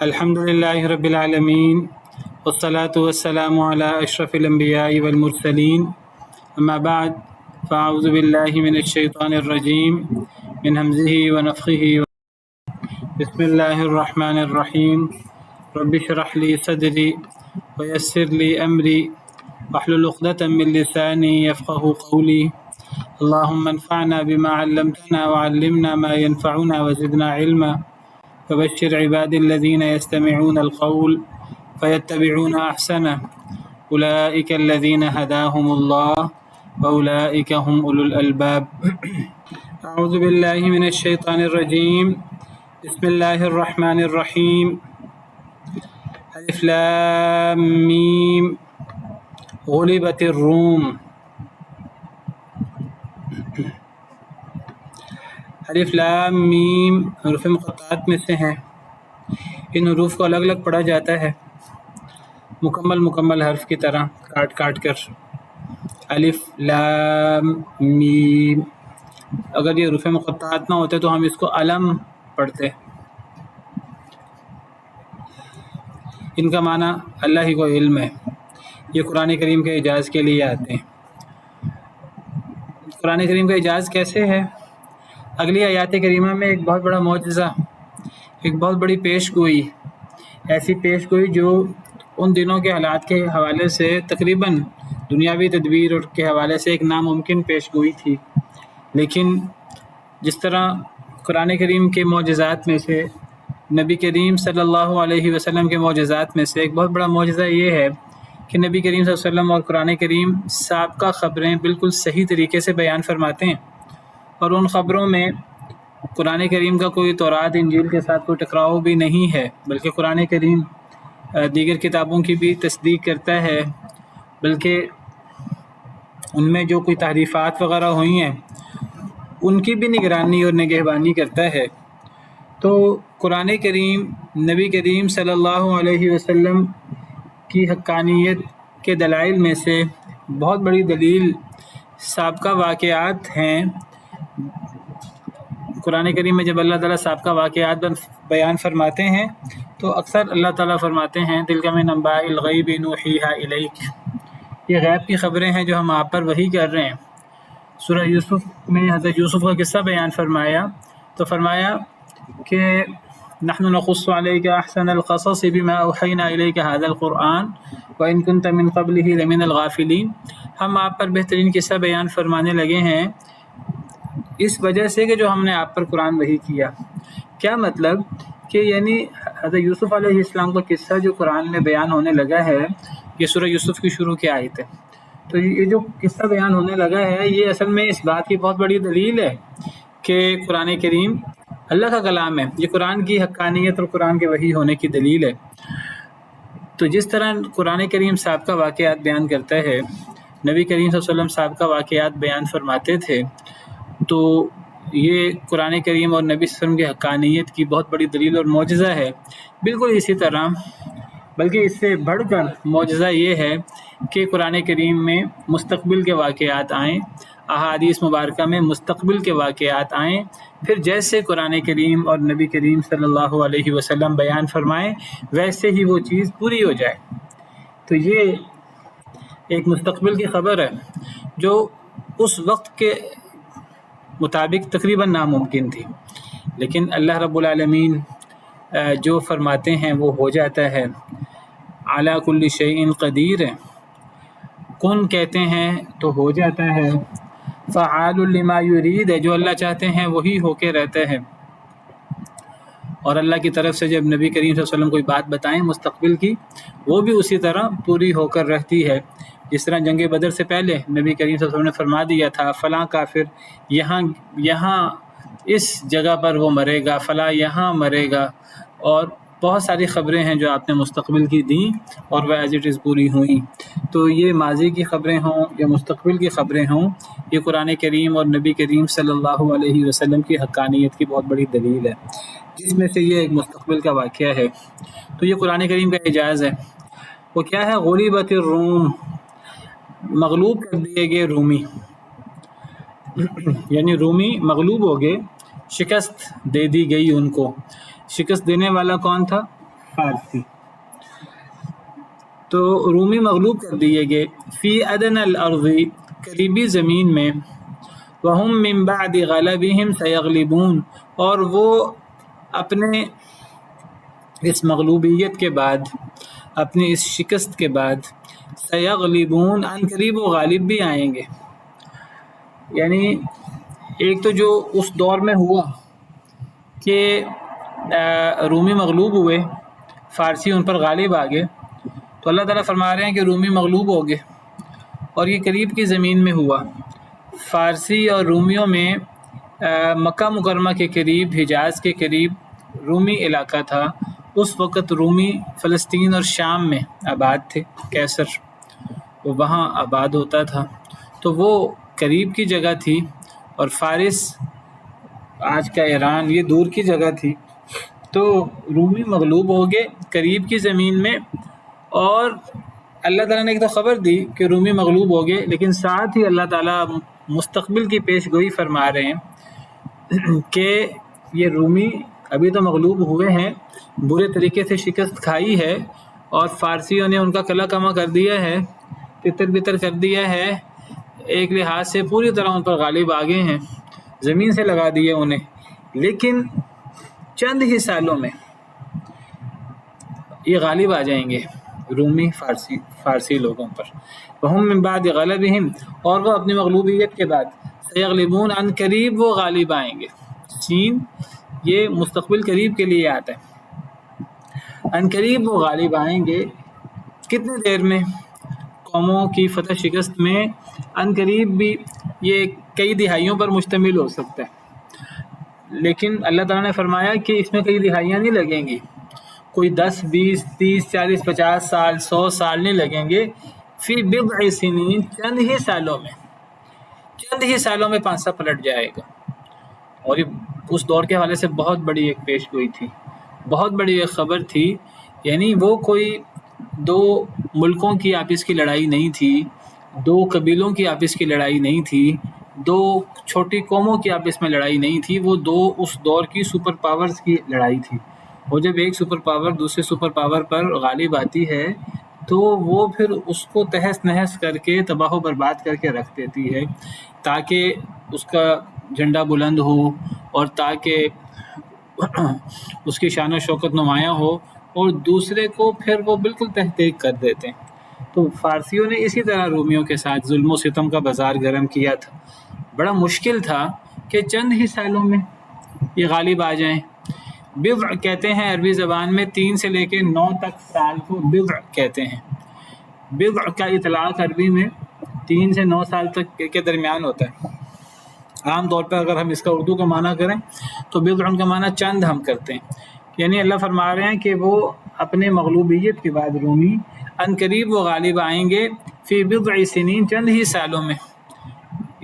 الحمد للہ رب العالمین والصلاة والسلام علی اشرف الانبیاء والمرسلین اما بعد فاعوذ باللہ من الشیطان الرجیم من حمزہ ونفخہ بسم اللہ الرحمن الرحیم رب اشرح لی صدری ویسر لی امری واحلل عقدۃ من لسانی یفقہوا قولی اللہم انفعنا بما علمتنا وعلمنا ما ينفعنا وزدنا علما فبشر عباد الذين يستمعون القول فيتبعون أحسنه أولئك الذين هداهم الله وأولئك هم أولو الألباب أعوذ بالله من الشيطان الرجيم بسم الله الرحمن الرحيم ألف لام ميم غلبت الروم الف لام میم حروف مقطعات میں سے ہیں۔ ان حروف کو الگ الگ پڑھا جاتا ہے مکمل حرف کی طرح کاٹ کر الف لام میم۔ اگر یہ حروف مقطعات نہ ہوتے تو ہم اس کو علم پڑھتے۔ ان کا معنی اللہ ہی کو علم ہے۔ یہ قرآن کریم کے اعجاز کے لیے آتے ہیں۔ قرآن کریم کا اعجاز کیسے ہے؟ اگلی آیات کریمہ میں ایک بہت بڑا معجزہ، ایک بہت بڑی پیش گوئی، ایسی پیش گوئی جو ان دنوں کے حالات کے حوالے سے تقریباً دنیاوی تدبیر کے حوالے سے ایک ناممکن پیش گوئی تھی، لیکن جس طرح قرآن کریم کے معجزات میں سے، نبی کریم صلی اللہ علیہ وسلم کے معجزات میں سے ایک بہت بڑا معجزہ یہ ہے کہ نبی کریم صلی اللہ علیہ وسلم اور قرآن کریم سابقہ خبریں بالکل صحیح طریقے سے بیان فرماتے ہیں، اور ان خبروں میں قرآن کریم کا کوئی تورات انجیل کے ساتھ کوئی ٹکراؤ بھی نہیں ہے، بلکہ قرآن کریم دیگر کتابوں کی بھی تصدیق کرتا ہے، بلکہ ان میں جو کوئی تحریفات وغیرہ ہوئی ہیں ان کی بھی نگرانی اور نگہبانی کرتا ہے۔ تو قرآن کریم نبی کریم صلی اللہ علیہ وسلم کی حقانیت کے دلائل میں سے بہت بڑی دلیل سابقہ واقعات ہیں۔ قرآن کریم میں جب اللہ تعالیٰ سابقہ واقعات بیان فرماتے ہیں تو اکثر اللہ تعالیٰ فرماتے ہیں تلک من انباء الغیب نوحیہا الیک، یہ غیب کی خبریں ہیں جو ہم آپ پر وحی کر رہے ہیں۔ سورہ یوسف میں حضرت یوسف کا قصہ بیان فرمایا تو فرمایا کہ نحن نقص علیک احسن القصص بما اوحینا الیک ھذا القرآن وان کنت من قبلہ لمن الغافلین، ہم آپ پر بہترین قصہ بیان فرمانے لگے ہیں اس وجہ سے کہ جو ہم نے آپ پر قرآن وحی کیا۔ کیا مطلب کہ یعنی حضرت یوسف علیہ السلام کا قصہ جو قرآن میں بیان ہونے لگا ہے، یہ سورہ یوسف کی شروع کی آیت ہے، تو یہ جو قصہ بیان ہونے لگا ہے یہ اصل میں اس بات کی بہت بڑی دلیل ہے کہ قرآن کریم اللہ کا کلام ہے، یہ قرآن کی حقانیت اور قرآن کے وحی ہونے کی دلیل ہے۔ تو جس طرح قرآن کریم سابقہ واقعات بیان کرتا ہے، نبی کریم صلی اللہ علیہ وسلم سابقہ واقعات بیان فرماتے تھے، تو یہ قرآن کریم اور نبی صلی اللہ علیہ وسلم کی حقانیت کی بہت بڑی دلیل اور معجزہ ہے۔ بالکل اسی طرح بلکہ اس سے بڑھ کر معجزہ یہ ہے کہ قرآن کریم میں مستقبل کے واقعات آئیں، احادیث مبارکہ میں مستقبل کے واقعات آئیں، پھر جیسے قرآن کریم اور نبی کریم صلی اللہ علیہ وسلم بیان فرمائیں ویسے ہی وہ چیز پوری ہو جائے۔ تو یہ ایک مستقبل کی خبر ہے جو اس وقت کے مطابق تقریباً ناممکن تھی، لیکن اللہ رب العالمین جو فرماتے ہیں وہ ہو جاتا ہے۔ علی کل شیء قدیر ہے، کن کہتے ہیں تو ہو جاتا ہے، فعال لما یرید ہے، جو اللہ چاہتے ہیں وہی ہو کے رہتا ہے۔ اور اللہ کی طرف سے جب نبی کریم صلی اللہ علیہ وسلم کوئی بات بتائیں مستقبل کی، وہ بھی اسی طرح پوری ہو کر رہتی ہے۔ جس طرح جنگ بدر سے پہلے نبی کریم صلی اللہ علیہ وسلم نے فرما دیا تھا فلاں کافر یہاں اس جگہ پر وہ مرے گا، فلاں یہاں مرے گا، اور بہت ساری خبریں ہیں جو آپ نے مستقبل کی دیں اور وہ ایز اٹ از پوری ہوئیں۔ تو یہ ماضی کی خبریں ہوں یا مستقبل کی خبریں ہوں، یہ قرآن کریم اور نبی کریم صلی اللہ علیہ وسلم کی حقانیت کی بہت بڑی دلیل ہے، جس میں سے یہ ایک مستقبل کا واقعہ ہے۔ تو یہ قرآن کریم کا اعجاز ہے۔ وہ کیا ہے؟ غلبت الروم، مغلوب کر دیے گئے رومی، یعنی رومی مغلوب ہو گئے، شکست دے دی گئی ان کو۔ شکست دینے والا کون تھا؟ فارسی، تو رومی مغلوب کر دیے گئے فی ادن الارض قریبی زمین میں، وہم من بعد غلبہم سیغلبون، اور وہ اپنے اس مغلوبیت کے بعد، اپنی اس شکست کے بعد، سیغلبون ان قریب وہ غالب بھی آئیں گے۔ یعنی ایک تو جو اس دور میں ہوا کہ رومی مغلوب ہوئے، فارسی ان پر غالب آ گئے، تو اللہ تعالیٰ فرما رہے ہیں کہ رومی مغلوب ہو گئے، اور یہ قریب کی زمین میں ہوا۔ فارسی اور رومیوں میں مکہ مکرمہ کے قریب، حجاز کے قریب رومی علاقہ تھا۔ اس وقت رومی فلسطین اور شام میں آباد تھے، کیسر وہ وہاں آباد ہوتا تھا، تو وہ قریب کی جگہ تھی، اور فارس آج کا ایران یہ دور کی جگہ تھی۔ تو رومی مغلوب ہو گئے قریب کی زمین میں، اور اللہ تعالیٰ نے ایک تو خبر دی کہ رومی مغلوب ہو گئے، لیکن ساتھ ہی اللہ تعالیٰ مستقبل کی پیش گوئی فرما رہے ہیں کہ یہ رومی ابھی تو مغلوب ہوئے ہیں، برے طریقے سے شکست کھائی ہے، اور فارسیوں نے ان کا کلا کما کر دیا ہے، تتر بتر کر دیا ہے، ایک لحاظ سے پوری طرح ان پر غالب آگے ہیں، زمین سے لگا دیے انہیں۔ لیکن چند ہی سالوں میں یہ غالب آ جائیں گے رومی فارسی لوگوں پر، وہم من بعد غلبہم، اور وہ اپنی مغلوبیت کے بعد، سیغلبون ان قریب وہ غالب آئیں گے۔ سین یہ مستقبل قریب کے لیے آتا ہے، ان قریب وہ غالب آئیں گے۔ کتنے دیر میں؟ قوموں کی فتح شکست میں ان قریب بھی یہ کئی دہائیوں پر مشتمل ہو سکتا ہے، لیکن اللہ تعالیٰ نے فرمایا کہ اس میں کئی دہائیاں نہیں لگیں گی، کوئی 10 20 30 40 50 سال 100 سال نہیں لگیں گے، فی بضع سنین، چند ہی سالوں میں پانسا پلٹ جائے گا۔ اور یہ اس دور کے حوالے سے بہت بڑی ایک پیش گوئی تھی، بہت بڑی ایک خبر تھی۔ یعنی وہ کوئی دو ملکوں کی آپس کی لڑائی نہیں تھی، دو قبیلوں کی آپس کی لڑائی نہیں تھی، دو چھوٹی قوموں کی آپس میں لڑائی نہیں تھی، وہ دو اس دور کی سپر پاورز کی لڑائی تھی۔ اور جب ایک سپر پاور دوسرے سپر پاور پر غالب آتی ہے تو وہ پھر اس کو تہس نہس کر کے تباہ و برباد کر کے رکھ دیتی ہے، تاکہ اس کا جھنڈا بلند ہو اور تاکہ اس کی شان و شوکت نمایاں ہو، اور دوسرے کو پھر وہ بالکل تحقیق کر دیتے ہیں۔ تو فارسیوں نے اسی طرح رومیوں کے ساتھ ظلم و ستم کا بازار گرم کیا تھا۔ بڑا مشکل تھا کہ چند ہی سالوں میں یہ غالب آ جائیں۔ بضع کہتے ہیں عربی زبان میں 3 سے لے کے 9 تک سال کو بضع کہتے ہیں۔ بضع کا اطلاق عربی میں 3 سے 9 سال تک کے درمیان ہوتا ہے۔ عام طور پر اگر ہم اس کا اردو کا معنی کریں تو بضع کا معنی چند ہم کرتے ہیں، یعنی اللہ فرما رہے ہیں کہ وہ اپنے مغلوبیت کے بعد رومی ان قریب وہ غالب آئیں گے، فی بضع سنین، چند ہی سالوں میں،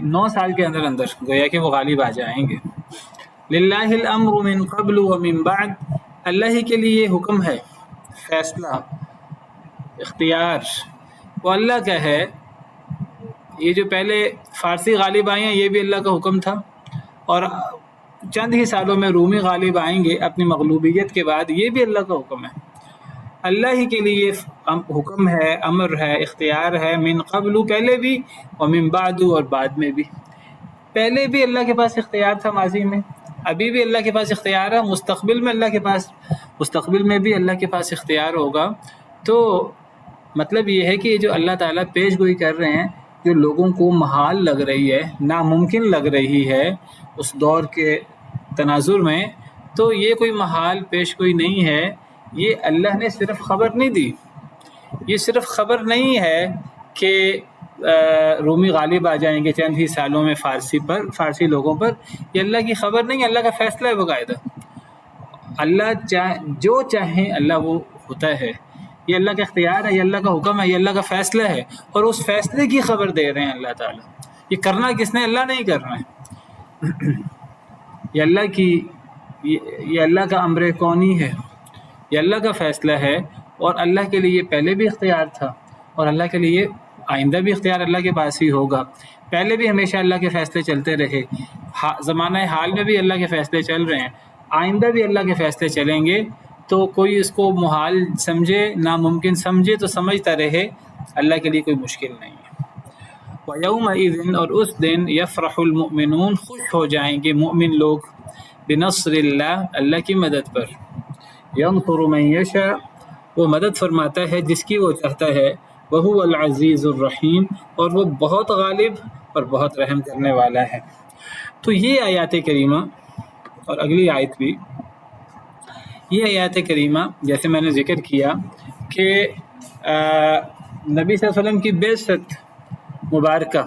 9 سال کے اندر گویا کہ وہ غالب آ جائیں گے۔ للہ الامر من قبل ومن بعد، اللہ ہی کے لیے حکم ہے، فیصلہ، اختیار وہ اللہ کا ہے۔ یہ جو پہلے فارسی غالب آئے ہیں یہ بھی اللہ کا حکم تھا، اور چند ہی سالوں میں رومی غالب آئیں گے اپنی مغلوبیت کے بعد، یہ بھی اللہ کا حکم ہے۔ اللہ ہی کے لیے حکم ہے، امر ہے، اختیار ہے، من قبل پہلے بھی، ومن بعد اور بعد میں بھی۔ پہلے بھی اللہ کے پاس اختیار تھا ماضی میں، ابھی بھی اللہ کے پاس اختیار ہے، مستقبل میں بھی اللہ کے پاس اختیار ہوگا۔ تو مطلب یہ ہے کہ جو اللہ تعالیٰ پیش گوئی کر رہے ہیں، جو لوگوں کو محال لگ رہی ہے، ناممکن لگ رہی ہے اس دور کے تناظر میں، تو یہ کوئی محال پیش گوئی نہیں ہے، یہ اللہ نے صرف خبر نہیں دی، یہ صرف خبر نہیں ہے کہ رومی غالب آ جائیں گے چند ہی سالوں میں فارسی لوگوں پر، یہ اللہ کی خبر نہیں، اللہ کا فیصلہ ہے باقاعدہ۔ اللہ جو چاہیں اللہ وہ ہوتا ہے، یہ اللہ کا اختیار ہے، یہ اللہ کا حکم ہے، یہ اللہ کا فیصلہ ہے، اور اس فیصلے کی خبر دے رہے ہیں اللہ تعالیٰ۔ یہ کرنا کس نے؟ اللہ نہیں کرنا ہے، یہ اللہ کا امر کونی ہے، یہ اللہ کا فیصلہ ہے، اور اللہ کے لیے پہلے بھی اختیار تھا، اور اللہ کے لیے آئندہ بھی اختیار اللہ کے پاس ہی ہوگا۔ پہلے بھی ہمیشہ اللہ کے فیصلے چلتے رہے، زمانہ حال میں بھی اللہ کے فیصلے چل رہے ہیں، آئندہ بھی اللہ کے فیصلے چلیں گے، تو کوئی اس کو محال سمجھے، ناممکن سمجھے تو سمجھتا رہے، اللہ کے لیے کوئی مشکل نہیں ہے۔ وَيَوْمَئِذٍ اور اس دن یفرح المؤمنون خوش ہو جائیں گے مومن لوگ، بنصر اللہ اللہ کی مدد پر، ینصر من یشاء وہ مدد فرماتا ہے جس کی وہ چاہتا ہے، وَهُوَ الْعَزِيزُ الرَّحِيمُ اور وہ بہت غالب اور بہت رحم کرنے والا ہے۔ تو یہ آیات کریمہ اور اگلی آیت بھی، یہ آیات کریمہ جیسے میں نے ذکر کیا کہ نبی صلی اللہ علیہ وسلم کی بعثت مبارکہ،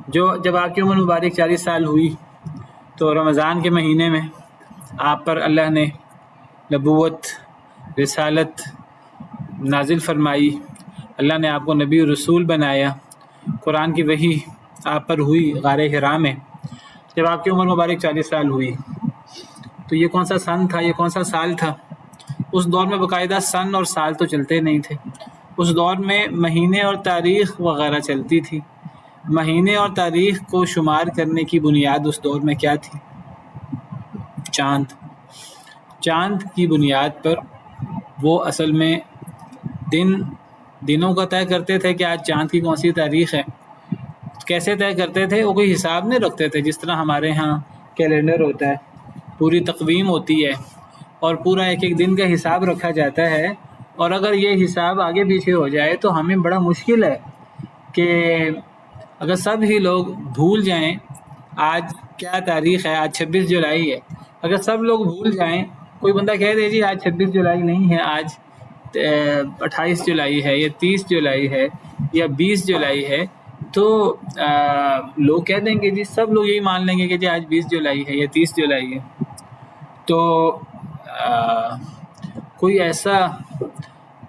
جو جب آپ کی عمر مبارک 40 سال ہوئی تو رمضان کے مہینے میں آپ پر اللہ نے نبوت، رسالت نازل فرمائی، اللہ نے آپ کو نبی و رسول بنایا، قرآن کی وحی آپ پر ہوئی غار حرا میں جب آپ کی عمر مبارک 40 سال ہوئی۔ تو یہ کون سا سن تھا، یہ کون سا سال تھا؟ اس دور میں باقاعدہ سن اور سال تو چلتے نہیں تھے، اس دور میں مہینے اور تاریخ وغیرہ چلتی تھی۔ مہینے اور تاریخ کو شمار کرنے کی بنیاد اس دور میں کیا تھی؟ چاند کی بنیاد پر وہ اصل میں دنوں کا طے کرتے تھے کہ آج چاند کی کون سی تاریخ ہے۔ کیسے طے کرتے تھے؟ وہ کوئی حساب نہیں رکھتے تھے، جس طرح ہمارے ہاں کیلنڈر ہوتا ہے، پوری تقویم ہوتی ہے اور پورا ایک ایک دن کا حساب رکھا جاتا ہے، اور اگر یہ حساب آگے پیچھے ہو جائے تو ہمیں بڑا مشکل ہے کہ اگر سب ہی لوگ بھول جائیں آج کیا تاریخ ہے، آج 26 جولائی ہے، اگر سب لوگ بھول جائیں، کوئی بندہ کہہ دے جی آج 26 جولائی نہیں ہے، آج 28 جولائی ہے یا 30 جولائی ہے یا 20 جولائی ہے، تو لوگ کہہ دیں گے جی، سب لوگ یہی مان لیں گے کہ جی آج 20 جولائی ہے یا 30 جولائی ہے۔ تو کوئی ایسا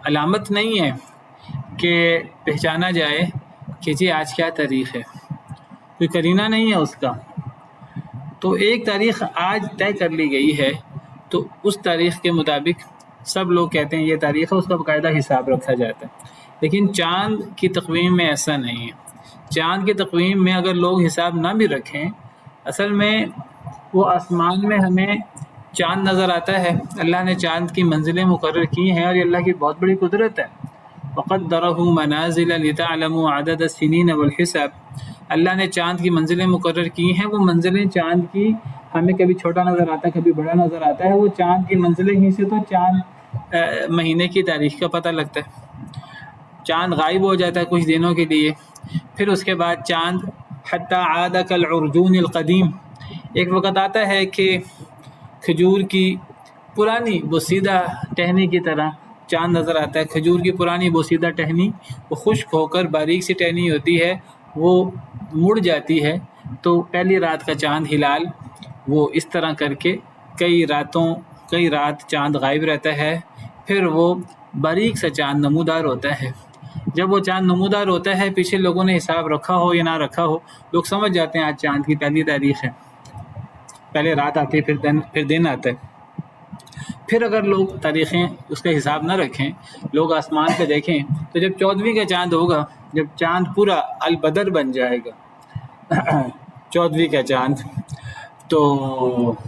علامت نہیں ہے کہ پہچانا جائے کہ جی آج کیا تاریخ ہے، کوئی قرینہ نہیں ہے اس کا۔ تو ایک تاریخ آج طے کر لی گئی ہے تو اس تاریخ کے مطابق سب لوگ کہتے ہیں یہ تاریخ ہے، اس کا باقاعدہ حساب رکھا جاتا ہے۔ لیکن چاند کی تقویم میں ایسا نہیں ہے۔ چاند کی تقویم میں اگر لوگ حساب نہ بھی رکھیں، اصل میں وہ آسمان میں ہمیں چاند نظر آتا ہے، اللہ نے چاند کی منزلیں مقرر کی ہیں اور یہ اللہ کی بہت بڑی قدرت ہے۔ وَقَدَّرَهُ مَنَازِلَ لِتَعْلَمُوا عَدَدَ السِّنِينَ وَالْحِسَابَ اللہ نے چاند کی منزلیں مقرر کی ہیں، وہ منزلیں چاند کی ہمیں کبھی چھوٹا نظر آتا ہے کبھی بڑا نظر آتا ہے، وہ چاند کی منزلیں ہی سے تو چاند مہینے کی تاریخ کا پتہ لگتا ہے۔ چاند غائب ہو جاتا ہے کچھ دنوں کے لیے، پھر اس کے بعد چاند حتی عاد کالعرجون القدیم، ایک وقت آتا ہے کہ کھجور کی پرانی بوسیدہ ٹہنی کی طرح چاند نظر آتا ہے۔ کھجور کی پرانی بوسیدہ ٹہنی وہ خشک ہو کر باریک سی ٹہنی ہوتی ہے، وہ مڑ جاتی ہے، تو پہلی رات کا چاند ہلال وہ اس طرح کر کے کئی رات چاند غائب رہتا ہے، پھر وہ باریک سا چاند نمودار ہوتا ہے۔ جب وہ چاند نمودار ہوتا ہے، پیچھے لوگوں نے حساب رکھا ہو یا نہ رکھا ہو، لوگ سمجھ جاتے ہیں آج چاند کی پہلی تاریخ ہے، پہلے رات آتی ہے پھر دن آتا ہے۔ پھر اگر لوگ تاریخیں اس کا حساب نہ رکھیں، لوگ آسمان پہ دیکھیں تو جب 14ویں کا چاند ہوگا، جب چاند پورا البدر بن جائے گا 14ویں کا چاند، تو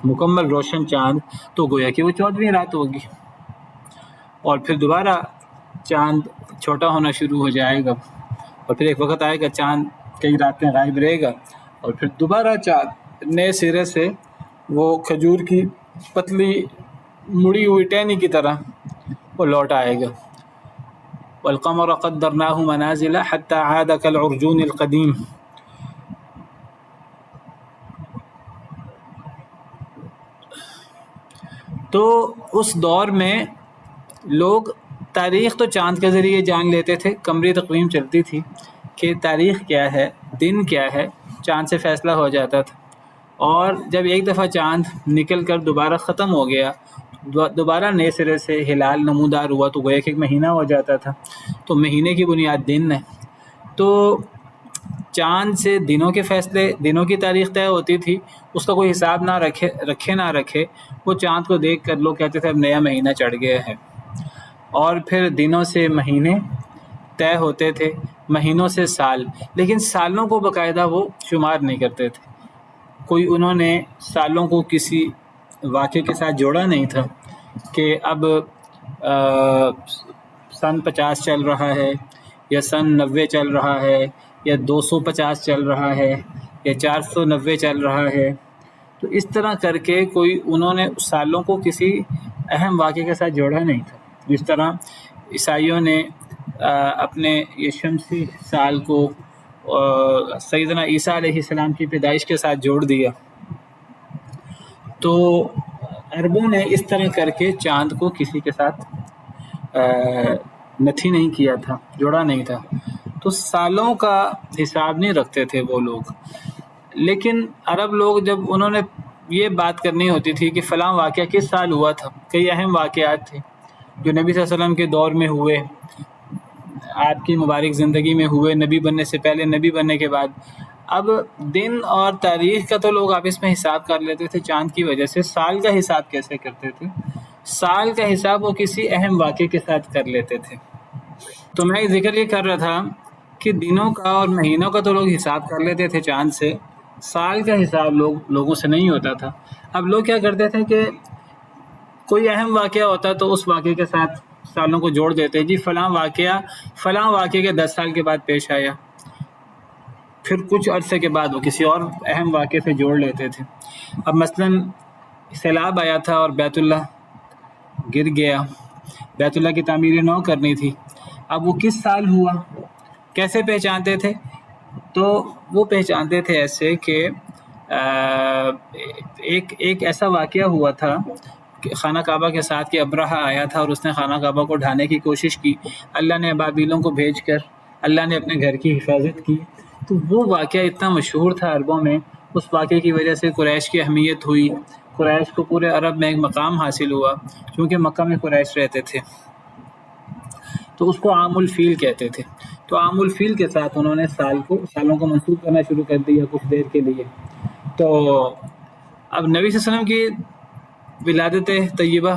مکمل روشن چاند، تو گویا کہ وہ 14ویں رات ہوگی، اور پھر دوبارہ چاند چھوٹا ہونا شروع ہو جائے گا، اور پھر ایک وقت آئے گا چاند کئی راتیں غائب رہے گا، اور پھر دوبارہ چاند نئے سرے سے وہ کھجور کی پتلی مڑی ہوئی ٹہنی کی طرح وہ لوٹ آئے گا۔ والقمر قدرناه منازل حتى عاد كالعرجون القدیم۔ تو اس دور میں لوگ تاریخ تو چاند کے ذریعے جان لیتے تھے، قمری تقویم چلتی تھی کہ تاریخ کیا ہے، دن کیا ہے، چاند سے فیصلہ ہو جاتا تھا، اور جب ایک دفعہ چاند نکل کر دوبارہ ختم ہو گیا، دوبارہ نئے سرے سے ہلال نمودار ہوا، تو گویا کہ ایک مہینہ ہو جاتا تھا، تو مہینے کی بنیاد دن ہے۔ تو چاند سے دنوں کے فیصلے، دنوں کی تاریخ طے ہوتی تھی، اس کا کوئی حساب نہ رکھے وہ چاند کو دیکھ کر لوگ کہتے تھے اب نیا مہینہ چڑھ گیا ہے، اور پھر دنوں سے مہینے طے ہوتے تھے، مہینوں سے سال، لیکن سالوں کو باقاعدہ وہ شمار نہیں کرتے تھے، کوئی انہوں نے سالوں کو کسی واقعے کے ساتھ جوڑا نہیں تھا کہ اب سن 50 چل رہا ہے یا سن 90 چل رہا ہے یا 250 چل رہا ہے یا 490 چل رہا ہے. تو اس طرح کر کے کوئی انہوں نے سالوں کو کسی اہم واقعے کے ساتھ جوڑا نہیں تھا. جس طرح عیسائیوں نے اپنے یہ شمسی سال کو سیدنا عیسیٰ علیہ السلام کی پیدائش کے ساتھ جوڑ دیا. تو عربوں نے اس طرح کر کے چاند کو کسی کے ساتھ نتھی نہیں کیا تھا، جوڑا نہیں تھا. تو سالوں کا حساب نہیں رکھتے تھے وہ لوگ. لیکن عرب لوگ جب انہوں نے یہ بات کرنی ہوتی تھی کہ فلاں واقعہ کس سال ہوا تھا، کئی اہم واقعات تھے جو نبی صلی اللہ علیہ وسلم کے دور میں ہوئے، آپ کی مبارک زندگی میں ہوئے، نبی بننے سے پہلے، نبی بننے کے بعد. اب دن اور تاریخ کا تو لوگ آپس میں حساب کر لیتے تھے چاند کی وجہ سے. سال کا حساب کیسے کرتے تھے؟ سال کا حساب وہ کسی اہم واقعے کے ساتھ کر لیتے تھے. تو میں ذکر یہ کر رہا تھا کہ دنوں کا اور مہینوں کا تو لوگ حساب کر لیتے تھے چاند سے، سال کا حساب لوگوں سے نہیں ہوتا تھا. اب لوگ کیا کرتے تھے کہ کوئی اہم واقعہ ہوتا تو اس واقعے کے ساتھ سالوں کو جوڑ دیتے. جی فلاں واقعے کے 10 سال کے بعد پیش آیا، پھر کچھ عرصے کے بعد وہ کسی اور اہم واقعے سے جوڑ لیتے تھے. اب مثلاً سیلاب آیا تھا اور بیت اللہ گر گیا، بیت اللہ کی تعمیر نو کرنی تھی. اب وہ کس سال ہوا، کیسے پہچانتے تھے؟ تو وہ پہچانتے تھے ایسے کہ ایک ایسا واقعہ ہوا تھا کہ خانہ کعبہ کے ساتھ کہ ابرہہ آیا تھا اور اس نے خانہ کعبہ کو ڈھانے کی کوشش کی. اللہ نے ابابیلوں کو بھیج کر اللہ نے اپنے گھر کی حفاظت کی. تو وہ واقعہ اتنا مشہور تھا عربوں میں، اس واقعے کی وجہ سے قریش کی اہمیت ہوئی، قریش کو پورے عرب میں ایک مقام حاصل ہوا کیونکہ مکہ میں قریش رہتے تھے. تو اس کو عام الفیل کہتے تھے. تو عام الفیل کے ساتھ انہوں نے سالوں کو منسوخ کرنا شروع کر دیا کچھ دیر کے لیے. تو اب نبی صلی اللہ علیہ وسلم کی ولادت طیبہ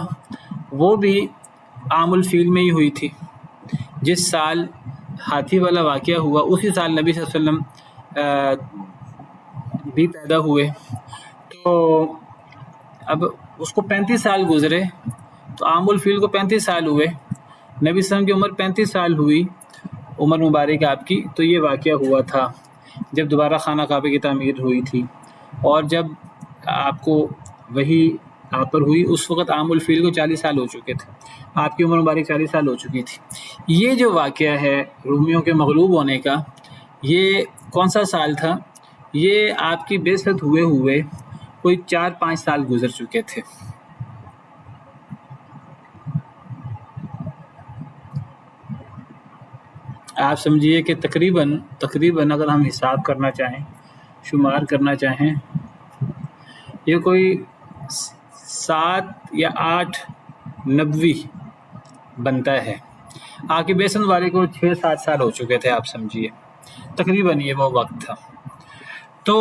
وہ بھی عام الفیل میں ہی ہوئی تھی. جس سال ہاتھی والا واقعہ ہوا اسی سال نبی صلی اللہ علیہ وسلم بھی پیدا ہوئے. تو اب اس کو 35 سال گزرے، تو عام الفیل کو 35 سال ہوئے، نبی صلی اللہ علیہ وسلم کی عمر 35 سال ہوئی، عمر مبارک آپ کی. تو یہ واقعہ ہوا تھا جب دوبارہ خانہ کعبہ کی تعمیر ہوئی تھی، اور جب آپ کو وہی آپ پر ہوئی اس وقت عام الفیل کو 40 سال ہو چکے تھے، آپ کی عمر مبارک 40 سال ہو چکی تھی. یہ جو واقعہ ہے رومیوں کے مغلوب ہونے کا، یہ کون سا سال تھا؟ یہ آپ کی بعثت ہوئے کوئی 4-5 سال گزر چکے تھے. آپ سمجھیے کہ تقریباً اگر ہم حساب کرنا چاہیں، شمار کرنا چاہیں، یہ کوئی 7 یا 8 نبوی بنتا ہے. آپ کی بعثت والے کو 6-7 سال ہو چکے تھے، آپ سمجھیے تقریباً یہ وہ وقت تھا. تو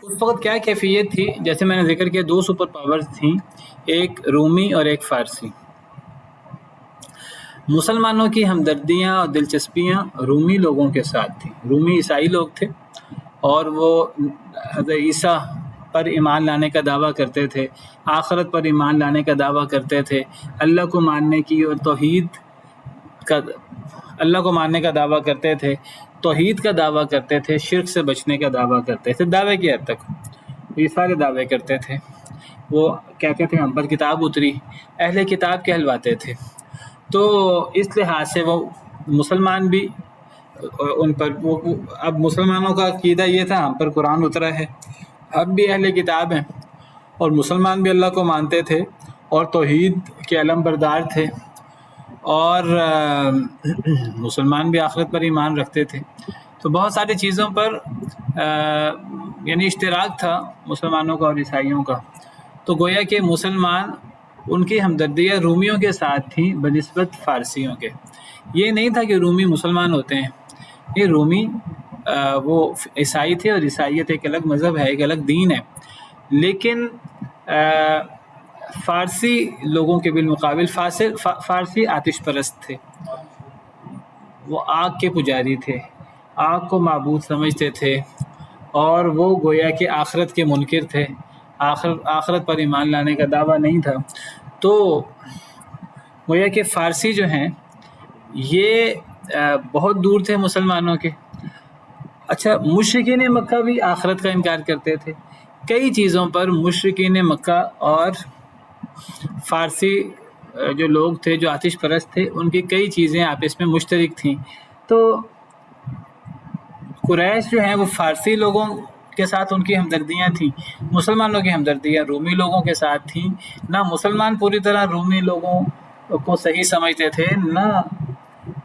اس وقت کیا کیفیت تھی؟ جیسے میں نے ذکر کیا 2 سپر پاورز تھیں، ایک رومی اور ایک فارسی. مسلمانوں کی ہمدردیاں اور دلچسپیاں رومی لوگوں کے ساتھ تھیں. رومی عیسائی لوگ تھے اور وہ حضرت عیسیٰ پر ایمان لانے کا دعویٰ کرتے تھے، آخرت پر ایمان لانے کا دعویٰ کرتے تھے، اللہ کو ماننے کی اور اللہ کو ماننے کا دعویٰ کرتے تھے، توحید کا دعویٰ کرتے تھے، شرک سے بچنے کا دعویٰ کرتے تھے. دعوے کی حد تک یہ سارے دعوے کرتے تھے. وہ کہتے تھے ہم پر کتاب اتری، اہل کتاب کہلواتے تھے. تو اس لحاظ سے وہ مسلمان بھی ان پر اب مسلمانوں کا عقیدہ یہ تھا ہم پر قرآن اترا ہے، اب بھی اہل کتاب ہیں، اور مسلمان بھی اللہ کو مانتے تھے اور توحید کے علم بردار تھے، اور مسلمان بھی آخرت پر ایمان رکھتے تھے. تو بہت ساری چیزوں پر یعنی اشتراک تھا مسلمانوں کا اور عیسائیوں کا. تو گویا کہ مسلمان ان کی ہمدردیاں رومیوں کے ساتھ تھیں بنسبت فارسیوں کے. یہ نہیں تھا کہ رومی مسلمان ہوتے ہیں، یہ رومی وہ عیسائی تھے، اور عیسائیت ایک الگ مذہب ہے، ایک الگ دین ہے. لیکن فارسی لوگوں کے بالمقابل فارسی آتش پرست تھے، وہ آگ کے پجاری تھے، آگ کو معبود سمجھتے تھے، اور وہ گویا کہ آخرت کے منکر تھے. آخرت پر ایمان لانے کا دعویٰ نہیں تھا. تو گویا کہ فارسی جو ہیں یہ بہت دور تھے مسلمانوں کے. اچھا، مشرکین مکہ بھی آخرت کا انکار کرتے تھے. کئی چیزوں پر مشرکین مکہ اور فارسی جو لوگ تھے جو آتش پرست تھے ان کی کئی چیزیں آپس میں مشترک تھیں. تو قریش جو ہیں وہ فارسی لوگوں کے ساتھ ان کی ہمدردیاں تھیں، مسلمانوں کی ہمدردیاں رومی لوگوں کے ساتھ تھیں. نہ مسلمان پوری طرح رومی لوگوں کو صحیح سمجھتے تھے، نہ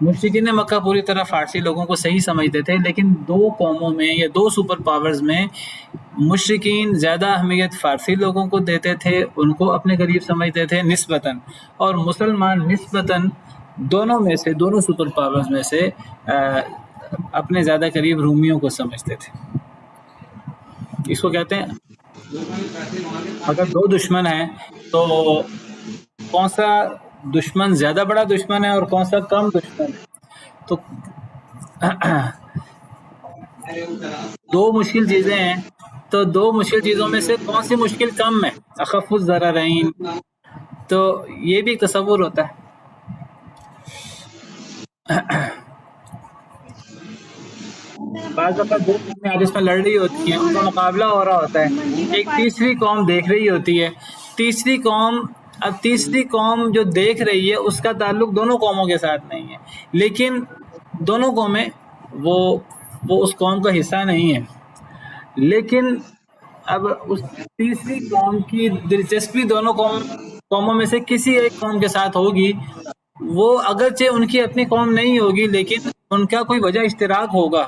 مشرکین مکہ پوری طرح فارسی لوگوں کو صحیح سمجھتے تھے. لیکن دو قوموں میں یا دو سپر پاورز میں مشرکین زیادہ اہمیت فارسی لوگوں کو دیتے تھے، ان کو اپنے قریب سمجھتے تھے نسبتاً، اور مسلمان نسبتاً دونوں میں سے، دونوں سپر پاورز میں سے اپنے زیادہ قریب رومیوں کو سمجھتے تھے. اس کو کہتے ہیں اگر دو دشمن ہیں تو کون سا دشمن زیادہ بڑا دشمن ہے اور کون سا کم دشمن ہے. تو دو مشکل چیزیں ہیں، تو دو مشکل چیزوں میں سے کون سی مشکل کم ہے، اخف الضررین. تو یہ بھی ایک تصور ہوتا ہے. بعض دفعہ دو قومیں آپس میں لڑ رہی ہوتی ہیں، ان کا مقابلہ ہو رہا ہوتا ہے، ایک تیسری قوم دیکھ رہی ہوتی ہے. تیسری قوم جو دیکھ رہی ہے اس کا تعلق دونوں قوموں کے ساتھ نہیں ہے، لیکن دونوں قومیں وہ اس قوم کا حصہ نہیں ہے. لیکن اب اس تیسری قوم کی دلچسپی دونوں قوموں میں سے کسی ایک قوم کے ساتھ ہوگی. وہ اگرچہ ان کی اپنی قوم نہیں ہوگی لیکن ان کا کوئی وجہ اشتراک ہوگا.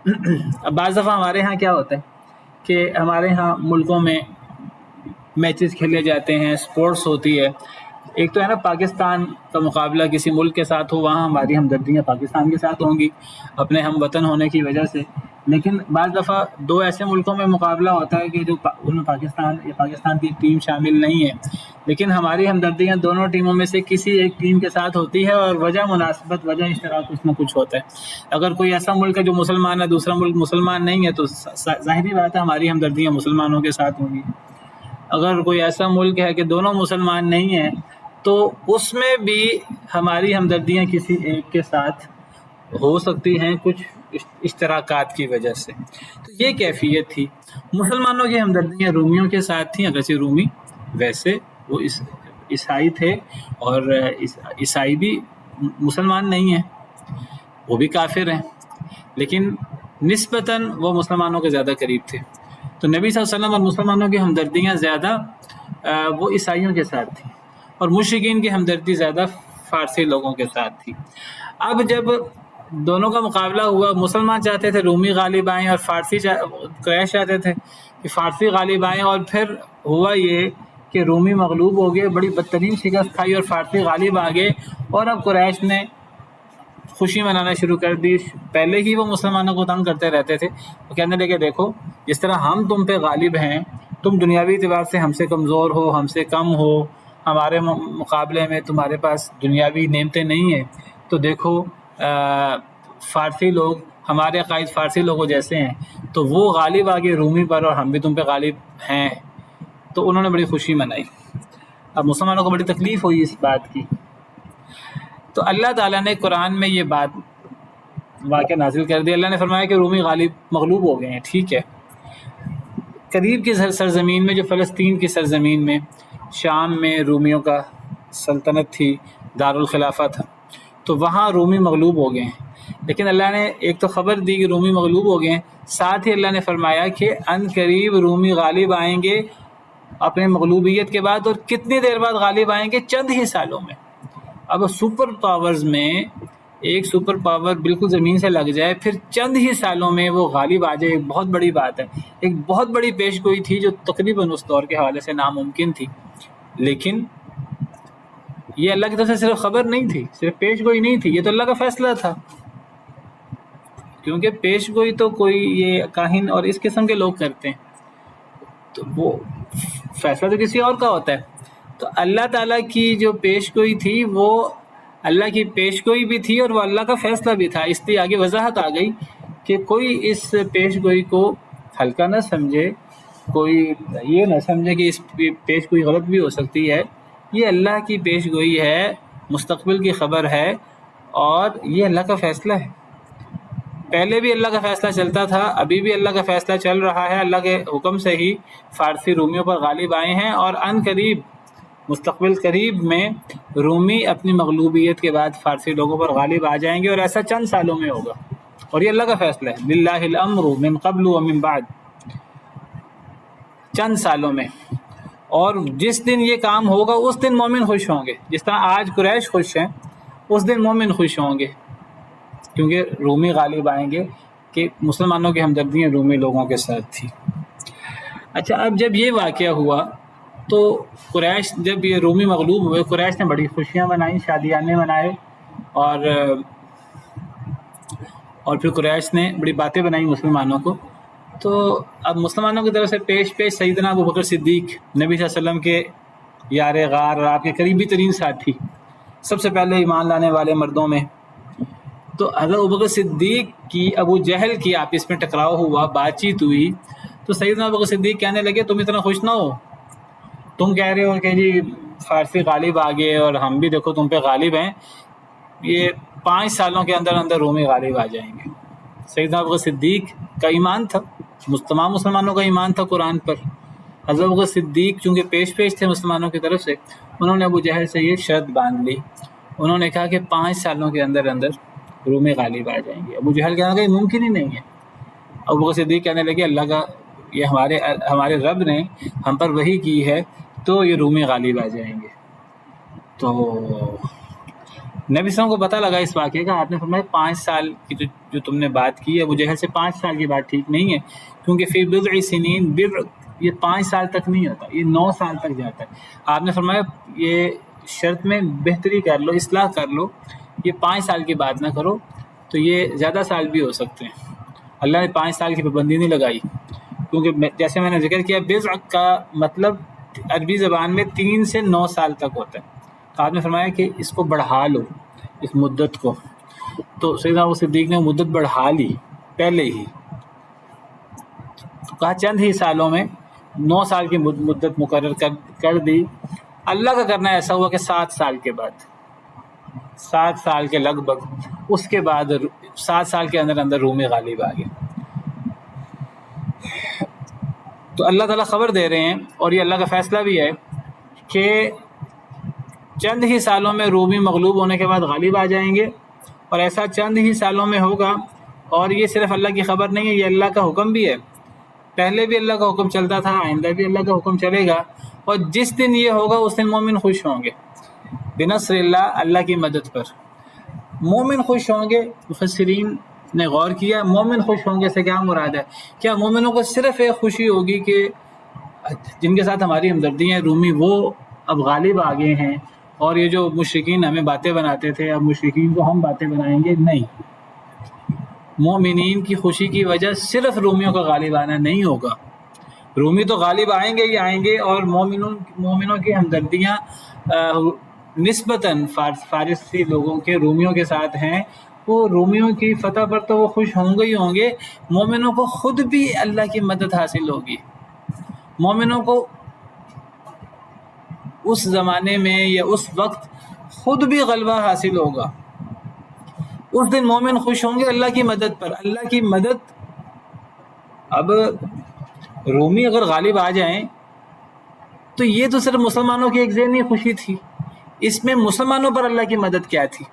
اب بعض دفعہ ہمارے ہاں کیا ہوتا ہے کہ ہمارے ہاں ملکوں میں میچز کھیلے جاتے ہیں، سپورٹس ہوتی ہے. ایک تو ہے نا پاکستان کا مقابلہ کسی ملک کے ساتھ ہو، وہاں ہماری ہمدردیاں پاکستان کے ساتھ ہوں گی اپنے ہم وطن ہونے کی وجہ سے. لیکن بعض دفعہ دو ایسے ملکوں میں مقابلہ ہوتا ہے کہ جو ان میں پاکستان کی ٹیم شامل نہیں ہے، لیکن ہماری ہمدردیاں دونوں ٹیموں میں سے کسی ایک ٹیم کے ساتھ ہوتی ہے اور وجہ مناسبت، وجہ اشتراک اس میں کچھ ہوتا ہے. اگر کوئی ایسا ملک ہے جو مسلمان ہے، دوسرا ملک مسلمان نہیں ہے، تو ظاہری بات ہے ہماری ہمدردیاں مسلمانوں کے ساتھ ہوں گی. اگر کوئی ایسا ملک ہے کہ دونوں مسلمان نہیں ہیں تو اس میں بھی ہماری ہمدردیاں کسی ایک کے ساتھ ہو سکتی ہیں کچھ اشتراکات کی وجہ سے. تو یہ کیفیت تھی. مسلمانوں کی ہمدردیاں رومیوں کے ساتھ تھیں، اگرچہ رومی ویسے وہ عیسائی تھے، اور عیسائی بھی مسلمان نہیں ہیں، وہ بھی کافر ہیں، لیکن نسبتاً وہ مسلمانوں کے زیادہ قریب تھے. تو نبی صلی اللہ علیہ وسلم اور مسلمانوں کی ہمدردیاں زیادہ وہ عیسائیوں کے ساتھ تھیں، اور مشرکین کی ہمدردی زیادہ فارسی لوگوں کے ساتھ تھی. اب جب دونوں کا مقابلہ ہوا، مسلمان چاہتے تھے رومی غالب آئیں اور قریش چاہتے تھے کہ فارسی غالب آئیں، اور پھر ہوا یہ کہ رومی مغلوب ہو گئے، بڑی بدترین شکست کھائی اور فارسی غالب آ گئے. اور اب قریش نے خوشی منانا شروع کر دی. پہلے ہی وہ مسلمانوں کو تنگ کرتے رہتے تھے، وہ کہنے لگے دیکھو جس طرح ہم تم پہ غالب ہیں، تم دنیاوی اعتبار سے ہم سے کمزور ہو، ہم سے کم ہو، ہمارے مقابلے میں تمہارے پاس دنیاوی نعمتیں نہیں ہیں، تو دیکھو فارسی لوگ ہمارے عقائد فارسی لوگوں جیسے ہیں، تو وہ غالب آگے رومی پر اور ہم بھی تم پہ غالب ہیں. تو انہوں نے بڑی خوشی منائی. اب مسلمانوں کو بڑی تکلیف ہوئی اس بات کی. تو اللہ تعالیٰ نے قرآن میں یہ بات واقعہ نازل کر دی. اللہ نے فرمایا کہ رومی مغلوب ہو گئے ہیں. ٹھیک ہے، قریب کی سرزمین میں جو فلسطین کی سرزمین میں شام میں رومیوں کا سلطنت تھی، دارالخلافہ تھا، تو وہاں رومی مغلوب ہو گئے ہیں. لیکن اللہ نے ایک تو خبر دی کہ رومی مغلوب ہو گئے ہیں، ساتھ ہی اللہ نے فرمایا کہ ان قریب رومی غالب آئیں گے اپنے مغلوبیت کے بعد. اور کتنی دیر بعد غالب آئیں گے؟ چند ہی سالوں میں. اب سپر پاورز میں ایک سپر پاور بالکل زمین سے لگ جائے، پھر چند ہی سالوں میں وہ غالب آ جائے، ایک بہت بڑی بات ہے، ایک بہت بڑی پیش گوئی تھی جو تقریباً اس دور کے حوالے سے ناممکن تھی. لیکن یہ اللہ کی طرف سے صرف خبر نہیں تھی، صرف پیش گوئی نہیں تھی، یہ تو اللہ کا فیصلہ تھا. کیونکہ پیش گوئی تو کوئی یہ کاہن اور اس قسم کے لوگ کرتے ہیں، تو وہ فیصلہ تو کسی اور کا ہوتا ہے. تو اللہ تعالیٰ کی جو پیش گوئی تھی وہ اللہ کی پیش گوئی بھی تھی اور وہ اللہ کا فیصلہ بھی تھا. اس لیے آگے وضاحت آ گئی کہ کوئی اس پیش گوئی کو ہلکا نہ سمجھے. کوئی یہ نہ سمجھے کہ اس پیش گوئی غلط بھی ہو سکتی ہے، یہ اللہ کی پیش گوئی ہے، مستقبل کی خبر ہے، اور یہ اللہ کا فیصلہ ہے۔ پہلے بھی اللہ کا فیصلہ چلتا تھا، ابھی بھی اللہ کا فیصلہ چل رہا ہے۔ اللہ کے حکم سے ہی فارسی رومیوں پر غالب آئے ہیں، اور ان قریب مستقبل قریب میں رومی اپنی مغلوبیت کے بعد فارسی لوگوں پر غالب آ جائیں گے، اور ایسا چند سالوں میں ہوگا، اور یہ اللہ کا فیصلہ ہے۔ للہ الامر من قبل ومن بعد، چند سالوں میں۔ اور جس دن یہ کام ہوگا اس دن مومن خوش ہوں گے، جس طرح آج قریش خوش ہیں، اس دن مومن خوش ہوں گے، کیونکہ رومی غالب آئیں گے، کہ مسلمانوں کی ہمدردیاں رومی لوگوں کے ساتھ تھی۔ اچھا، اب جب یہ واقعہ ہوا تو قریش، جب یہ رومی مغلوب ہوئے، قریش نے بڑی خوشیاں منائیں، شادیانے منائے، اور پھر قریش نے بڑی باتیں بنائیں مسلمانوں کو۔ تو اب مسلمانوں کی طرف سے پیش سیدنا ابو بکر صدیق، نبی صلی اللہ علیہ وسلم کے یار غار اور آپ کے قریبی ترین ساتھی، سب سے پہلے ایمان لانے والے مردوں میں۔ تو حضرت ابو بکر صدیق کی ابو جہل کی آپس میں ٹکراؤ ہوا، بات چیت ہوئی، تو سیدنا ابو بکر صدیق کہنے لگے تم اتنا خوش نہ ہو، تم کہہ رہے ہو کہ جی فارسی غالب آ گئے، اور ہم بھی دیکھو تم پہ غالب ہیں، یہ 5 سالوں کے اندر اندر رومی غالب آ جائیں گے۔ سیدنا ابو بکر صدیق کا ایمان تھا، تمام مسلمانوں کا ایمان تھا قرآن پر۔ حضرت ابو بکر صدیق چونکہ پیش تھے مسلمانوں کی طرف سے، انہوں نے ابو جہل سے یہ شرط باندھ لی، انہوں نے کہا کہ 5 سالوں کے اندر اندر رومی غالب آ جائیں گے۔ ابو جہل کہنے لگا یہ ممکن ہی نہیں ہے۔ ابو بکر صدیق کہنے لگے اللہ کا، یہ ہمارے رب نے ہم پر وحی کی ہے، تو یہ رومی غالب آ جائیں گے۔ تو نبی صلی اللہ علیہ وسلم کو پتہ لگا اس واقعے کا، آپ نے فرمایا 5 سال کی جو تم نے بات کی ہے ابو جہل سے، 5 سال کی بات ٹھیک نہیں ہے، کیونکہ فی بضع سنین، بضع یہ 5 سال تک نہیں ہوتا، یہ 9 سال تک جاتا ہے۔ آپ نے فرمایا یہ شرط میں بہتری کر لو، اصلاح کر لو، یہ 5 سال کی بات نہ کرو، تو یہ زیادہ سال بھی ہو سکتے ہیں۔ اللہ نے 5 سال کی پابندی نہیں لگائی، کیونکہ جیسے میں نے ذکر کیا بضع کا مطلب عربی زبان میں 3 سے 9 سال تک ہوتا ہے۔ تو آپ نے فرمایا کہ اس کو بڑھا لو، اس مدت کو، تو سیدنا ابو صدیق نے مدت بڑھا لی پہلے ہی، تو کہا چند ہی سالوں میں 9 سال کی مدت مقرر کر دی۔ اللہ کا کرنا ایسا ہوا کہ 7 سال کے بعد، 7 سال کے لگ بھگ، اس کے بعد 7 سال کے اندر اندر رومی غالب آ گئے۔ تو اللہ تعالیٰ خبر دے رہے ہیں، اور یہ اللہ کا فیصلہ بھی ہے کہ چند ہی سالوں میں رومی مغلوب ہونے کے بعد غالب آ جائیں گے، اور ایسا چند ہی سالوں میں ہوگا۔ اور یہ صرف اللہ کی خبر نہیں ہے، یہ اللہ کا حکم بھی ہے، پہلے بھی اللہ کا حکم چلتا تھا، آئندہ بھی اللہ کا حکم چلے گا، اور جس دن یہ ہوگا اس دن مومن خوش ہوں گے بنصر اللہ، اللہ کی مدد پر مومن خوش ہوں گے۔ مفسرین نے غور کیا مومن خوش ہوں گے سے کیا مراد ہے؟ کیا مومنوں کو صرف ایک خوشی ہوگی کہ جن کے ساتھ ہماری ہمدردی ہیں رومی، وہ اب غالب آ گئے ہیں، اور یہ جو مشرکین ہمیں باتیں بناتے تھے اب مشرکین کو ہم باتیں بنائیں گے؟ نہیں، مومنین کی خوشی کی وجہ صرف رومیوں کا غالب آنا نہیں ہوگا، رومی تو غالب آئیں گے ہی آئیں گے، اور مومنوں کی ہمدردیاں نسبتاً فارسی لوگوں کے رومیوں کے ساتھ ہیں، وہ رومیوں کی فتح پر تو وہ خوش ہوں گے ہی ہوں گے، مومنوں کو خود بھی اللہ کی مدد حاصل ہوگی، مومنوں کو اس زمانے میں یا اس وقت خود بھی غلبہ حاصل ہوگا۔ اس دن مومن خوش ہوں گے اللہ کی مدد پر، اللہ کی مدد۔ اب رومی اگر غالب آ جائیں تو یہ تو صرف مسلمانوں کی ایک ذہنی خوشی تھی، اس میں مسلمانوں پر اللہ کی مدد کیا تھی؟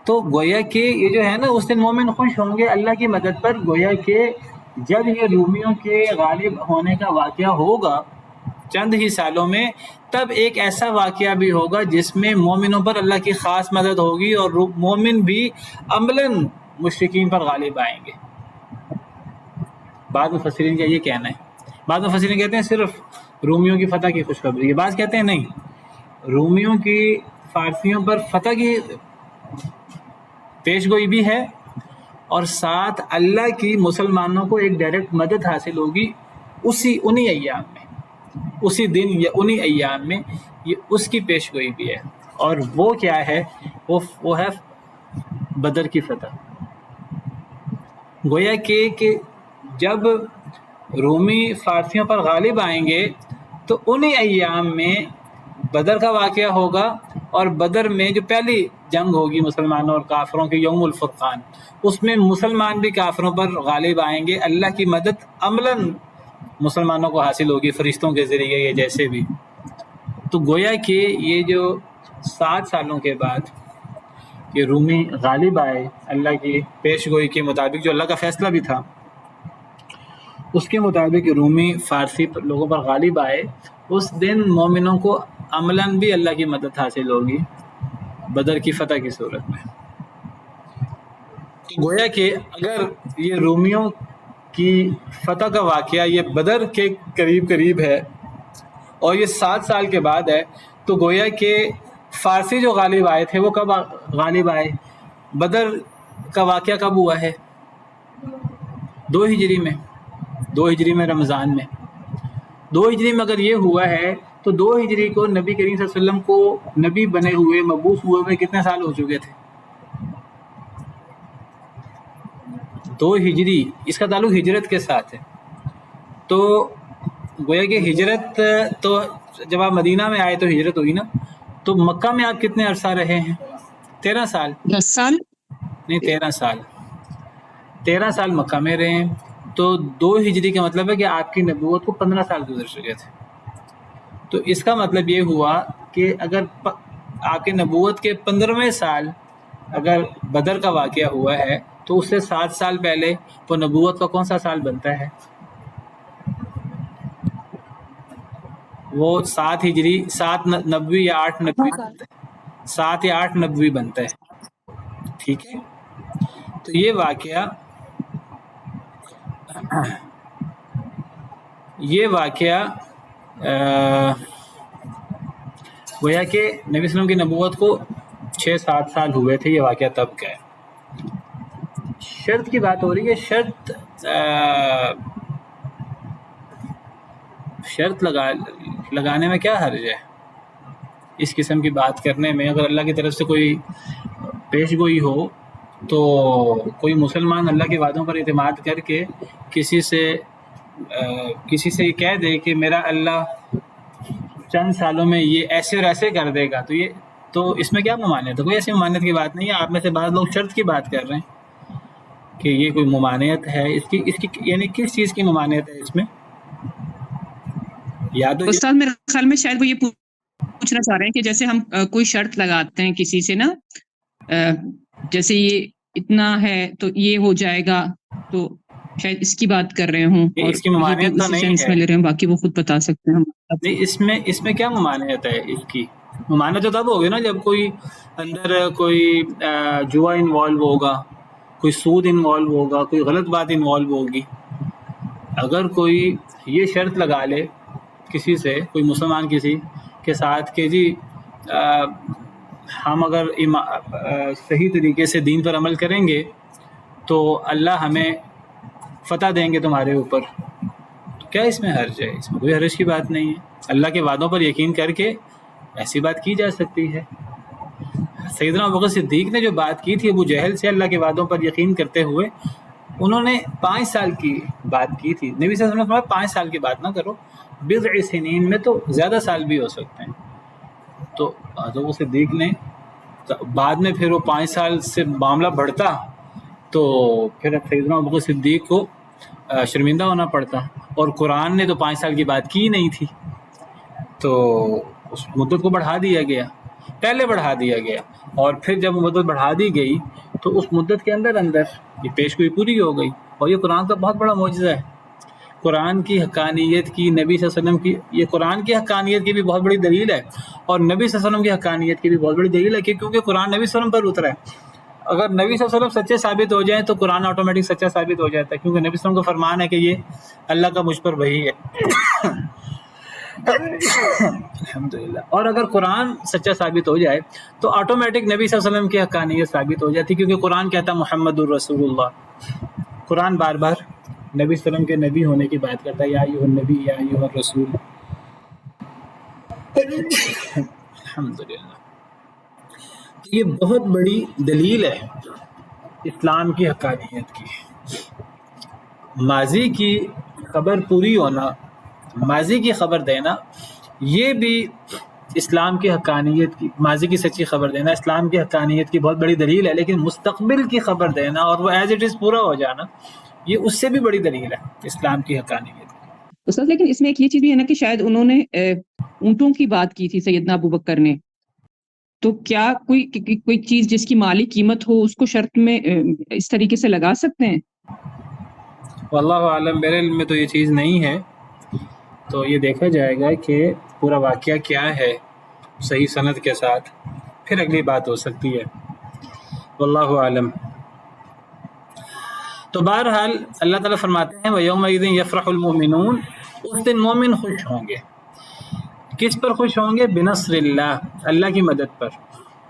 تو گویا کہ یہ جو ہے نا اس دن مومن خوش ہوں گے اللہ کی مدد پر، گویا کہ جب یہ رومیوں کے غالب ہونے کا واقعہ ہوگا چند ہی سالوں میں، تب ایک ایسا واقعہ بھی ہوگا جس میں مومنوں پر اللہ کی خاص مدد ہوگی، اور مومن بھی عملاً مشرکین پر غالب آئیں گے۔ بعض مفسرین کا یہ کہنا ہے، بعض مفسرین کہتے ہیں صرف رومیوں کی فتح کی خوشخبری ہے، بعض کہتے ہیں نہیں، رومیوں کی فارسیوں پر فتح کی پیش گوئی بھی ہے، اور ساتھ اللہ کی مسلمانوں کو ایک ڈائریکٹ مدد حاصل ہوگی انہی ایام میں، اسی دن یا انہی ایام میں، یہ اس کی پیش گوئی بھی ہے۔ اور وہ کیا ہے؟ وہ ہے بدر کی فتح۔ گویا کہ جب رومی فارسیوں پر غالب آئیں گے تو انہی ایام میں بدر کا واقعہ ہوگا، اور بدر میں جو پہلی جنگ ہوگی مسلمانوں اور کافروں کی، یوم الفرقان، اس میں مسلمان بھی کافروں پر غالب آئیں گے، اللہ کی مدد عملاً مسلمانوں کو حاصل ہوگی فرشتوں کے ذریعے یا جیسے بھی۔ تو گویا کہ یہ جو 7 سالوں کے بعد یہ رومی غالب آئے اللہ کی پیش گوئی کے مطابق، جو اللہ کا فیصلہ بھی تھا اس کے مطابق رومی فارسی لوگوں پر غالب آئے، اس دن مومنوں کو عملاً بھی اللہ کی مدد حاصل ہوگی بدر کی فتح کی صورت میں۔ تو گویا کہ اگر یہ رومیوں کی فتح کا واقعہ یہ بدر کے قریب قریب ہے اور یہ 7 سال کے بعد ہے، تو گویا کہ فارسی جو غالب آئے تھے وہ کب غالب آئے؟ بدر کا واقعہ کب ہوا ہے؟ 2 ہجری میں، 2 ہجری میں رمضان میں۔ 2 ہجری میں اگر یہ ہوا ہے تو 2 ہجری کو نبی کریم صلی اللہ علیہ وسلم کو نبی بنے ہوئے، مبعوث ہوئے ہوئے کتنے سال ہو چکے تھے؟ 2 ہجری، اس کا تعلق ہجرت کے ساتھ ہے۔ تو گویا کہ ہجرت، تو جب آپ مدینہ میں آئے تو ہجرت ہوئی نا، تو مکہ میں آپ کتنے عرصہ رہے ہیں؟ 13 سال؟ 10 سال نہیں، 13 سال، 13 سال مکہ میں رہے ہیں۔ تو 2 ہجری کا مطلب ہے کہ آپ کی نبوت کو 15 سال گزر چکے تھے۔ تو اس کا مطلب یہ ہوا کہ اگر آپ کی نبوت کے 15ویں سال اگر بدر کا واقعہ ہوا ہے تو اس سے 7 سال پہلے وہ نبوت کا کون سا سال بنتا ہے؟ وہ 7 ہجری، 7 نبوی یا 8 نبوی بنتا ہے، 7 یا 8 نبوی بنتا ہے، ٹھیک ہے؟ تو یہ واقعہ گویا کہ نبی صلی اللہ علیہ وسلم کی نبوت کو 6-7 سال ہوئے تھے، یہ واقعہ تب کا ہے۔ شرط کی بات ہو رہی ہے، شرط لگانے میں کیا حرج ہے اس قسم کی بات کرنے میں؟ اگر اللہ کی طرف سے کوئی پیش گوئی ہو تو کوئی مسلمان اللہ کے وعدوں پر اعتماد کر کے کسی سے یہ کہہ دے کہ میرا اللہ چند سالوں میں یہ ایسے اور ایسے کر دے گا، تو اس میں کیا ممانعت ہے؟ کوئی ایسی ممانعت کی بات نہیں ہے۔ آپ میں سے بعض لوگ شرط کی بات کر رہے ہیں کہ یہ کوئی ممانعت ہے، اس کی یعنی کس چیز کی ممانعت ہے اس میں؟ یاد ہو استاد میرے خیال میں شاید وہ یہ پوچھنا چاہ رہے ہیں کہ جیسے ہم کوئی شرط لگاتے ہیں کسی سے نا، جیسے یہ اتنا ہے تو یہ ہو جائے گا، تو شاید اس کی بات کر رہے ہوں، اور اس کی ممانعت تو نہیں ہے، میں لے رہے ہیں، باقی وہ خود بتا سکتے ہیں۔ نہیں، اس میں کیا ممانعت ہے؟ اس کی ممانعت تو تب ہوگی نا جب کوئی اندر کوئی جوا انوالو ہوگا، کوئی سود انوالو ہوگا، کوئی غلط بات انوالو ہوگی۔ اگر کوئی یہ شرط لگا لے کسی سے، کوئی مسلمان کسی کے ساتھ کہ جی ہم اگر صحیح طریقے سے دین پر عمل کریں گے تو اللہ ہمیں فتح دیں گے تمہارے اوپر، تو کیا اس میں حرج ہے؟ اس میں کوئی حرج کی بات نہیں ہے۔ اللہ کے وعدوں پر یقین کر کے ایسی بات کی جا سکتی ہے۔ سیدنا ابوبکر صدیق نے جو بات کی تھی ابو جہل سے اللہ کے وعدوں پر یقین کرتے ہوئے، انہوں نے 5 سال کی بات کی تھی۔ نبی صلی اللہ علیہ وسلم نے فرمایا 5 سال کی بات نہ کرو، بضع سنین میں تو زیادہ سال بھی ہو سکتے ہیں۔ تو ابو صدیق نے بعد میں پھر وہ 5 سال سے معاملہ بڑھتا تو پھر سیدنا ابوبکر صدیق کو شرمندہ ہونا پڑتا، اور قرآن نے تو 5 سال کی بات کی ہی نہیں تھی، تو اس مدت کو بڑھا دیا گیا، پہلے بڑھا دیا گیا، اور پھر جب مدت بڑھا دی گئی تو اس مدت کے اندر یہ پیش گوئی پوری ہو گئی۔ اور یہ قرآن کا بہت بڑا معجزہ ہے، قرآن کی حقانیت کی، نبی صلی اللہ علیہ وسلم کی، یہ قرآن کی حقانیت کی بھی بہت بڑی دلیل ہے، اور نبی صلی اللہ علیہ وسلم کی حقانیت کی بھی بہت بڑی دلیل ہے، کیونکہ قرآن نبی صلی اللہ علیہ وسلم پر اترا ہے۔ اگر نبی صلی اللہ علیہ وسلم سچے ثابت ہو جائیں تو قرآن آٹومیٹک سچا ثابت ہو جاتا ہے، کیونکہ نبی صلی اللہ علیہ وسلم کا فرمان ہے کہ یہ اللہ کا مجھ پر وحی ہے۔ الحمدللہ۔ اور اگر قرآن سچا ثابت ہو جائے تو آٹومیٹک نبی صلی اللہ علیہ وسلم کی حقانیت ثابت ہو جاتی، کیونکہ قرآن کہتا محمد الرسول اللہ۔ قرآن بار بار نبی صلی اللہ علیہ وسلم کے نبی ہونے کی بات کرتا ہے، یا ایھا النبی یا ایھا الرسول۔ الحمدللہ۔ یہ بہت بڑی دلیل ہے اسلام کی حقانیت کی۔ ماضی کی خبر پوری ہونا، ماضی کی خبر دینا، یہ بھی اسلام کی حقانیت کی، ماضی کی سچی خبر دینا اسلام کی حقانیت کی بہت بڑی دلیل ہے، لیکن مستقبل کی خبر دینا اور وہ ایز اٹ از پورا ہو جانا، یہ اس سے بھی بڑی دلیل ہے اسلام کی حقانیت کی۔ استاد لیکن اس میں ایک یہ چیز بھی ہے نا کہ شاید انہوں نے اونٹوں کی بات کی تھی سیدنا ابوبکر نے، تو کیا کوئی چیز جس کی مالی قیمت ہو اس کو شرط میں اس طریقے سے لگا سکتے ہیں؟ واللہ عالم، میرے علم میں تو یہ چیز نہیں ہے، تو یہ دیکھا جائے گا کہ پورا واقعہ کیا ہے صحیح سند کے ساتھ، پھر اگلی بات ہو سکتی ہے، واللہ عالم۔ تو بہرحال اللہ تعالیٰ فرماتے ہیں وَيَوْمَئِذٍ يَفْرَحُ الْمُؤْمِنُونَ، اس دن مومن خوش ہوں گے۔ کس پر خوش ہوں گے؟ بنصر اللہ، اللہ کی مدد پر۔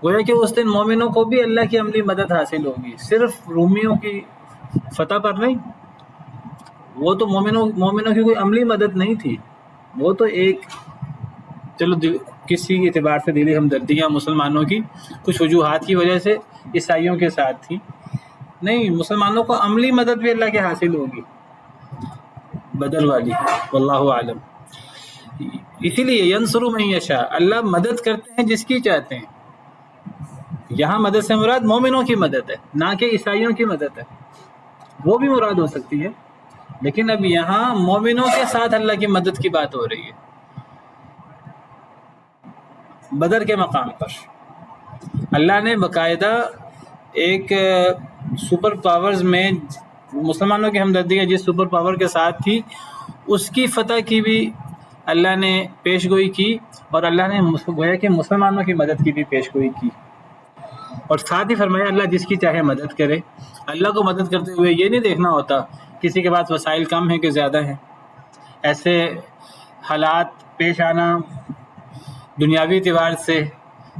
گویا کہ اس دن مومنوں کو بھی اللہ کی عملی مدد حاصل ہوگی، صرف رومیوں کی فتح پر نہیں، وہ تو مومنوں کی کوئی عملی مدد نہیں تھی، وہ تو ایک چلو کسی اعتبار سے دلی ہمدردیاں مسلمانوں کی کچھ وجوہات کی وجہ سے عیسائیوں کے ساتھ تھی، نہیں، مسلمانوں کو عملی مدد بھی اللہ کے حاصل ہوگی، بدر والی، واللہ عالم۔ اسی لیے ینصر من یشاء، اللہ مدد کرتے ہیں جس کی چاہتے ہیں۔ یہاں مدد سے مراد مومنوں کی مدد ہے، نہ کہ عیسائیوں کی مدد ہے، وہ بھی مراد ہو سکتی ہے، لیکن اب یہاں مومنوں کے ساتھ اللہ کی مدد کی بات ہو رہی ہے بدر کے مقام پر۔ اللہ نے باقاعدہ ایک سپر پاورز میں مسلمانوں کی ہمدردی جس سپر پاور کے ساتھ تھی اس کی فتح کی بھی اللہ نے پیش گوئی کی، اور اللہ نے گویا کہ مسلمانوں کی مدد کی بھی پیش گوئی کی، اور ساتھ ہی فرمایا اللہ جس کی چاہے مدد کرے۔ اللہ کو مدد کرتے ہوئے یہ نہیں دیکھنا ہوتا کسی کے پاس وسائل کم ہیں کہ زیادہ ہیں، ایسے حالات پیش آنا دنیاوی اعتبار سے